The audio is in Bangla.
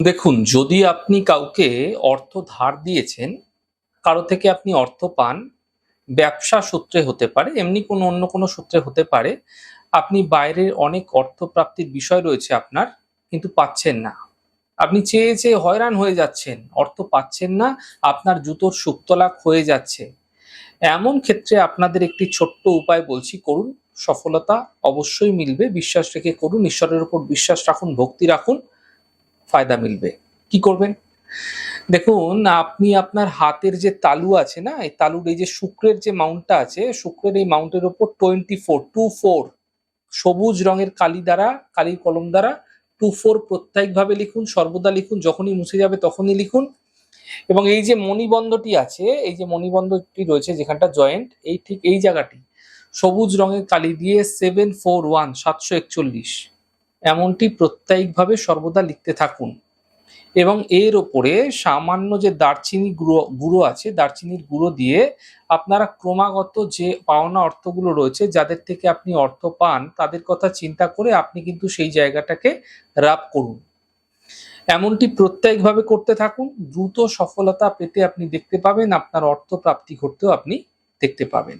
দেখুন, যদি আপনি কাউকে অর্থ ধার দিয়েছেন, কারো থেকে আপনি অর্থ পান, ব্যবসা সূত্রে হতে পারে, এমনি কোনো অন্য কোনো সূত্রে হতে পারে। আপনি বাইরের অনেক অর্থ প্রাপ্তির বিষয় রয়েছে আপনার, কিন্তু পাচ্ছেন না। আপনি চেয়ে, চেয়ে হয়রান হয়ে যাচ্ছেন, অর্থ পাচ্ছেন না, আপনার জুতোর শুকতলা ক্ষয়ে যাচ্ছে। এমন ক্ষেত্রে আপনাদের একটি ছোট্ট উপায় বলছি, করুন। সফলতা অবশ্যই মিলবে। বিশ্বাস রেখে করুন, ঈশ্বরের উপর বিশ্বাস রাখুন, ভক্তি রাখুন, ফায়দা মিলবে। কি করবেন? দেখুন, আপনি আপনার হাতের যে তালু আছে না, এই তালুর এই যে শুক্রের যে মাউন্টটা আছে, শুক্রের এই মাউন্টের উপর 24 সবুজ রঙের কালির কলম দ্বারা 24 প্রত্যয়িকভাবে লিখুন, সর্বদা লিখুন, যখনই মুছে যাবে তখনই লিখুন। এবং এই যে মণিবন্ধটি আছে, এই যে মণিবন্ধটি রয়েছে যেখানটা জয়েন্ট, এই ঠিক এই জায়গাটি সবুজ রঙের কালি দিয়ে 741 এমনটি প্রত্যয়িকভাবে সর্বদা লিখতে থাকুন। এবং এর ওপরে সামান্য যে দারচিনি গুঁড়ো আছে, দারচিনির গুঁড়ো দিয়ে আপনারা ক্রমাগত যে পাওনা অর্থগুলো রয়েছে, যাদের থেকে আপনি অর্থ পান তাদের কথা চিন্তা করে আপনি কিন্তু সেই জায়গাটাকে রাব করুন। এমনটি প্রত্যেকভাবে করতে থাকুন। দ্রুত সফলতা পেতে আপনি দেখতে পাবেন, আপনার অর্থ প্রাপ্তি ঘটতেও আপনি দেখতে পাবেন।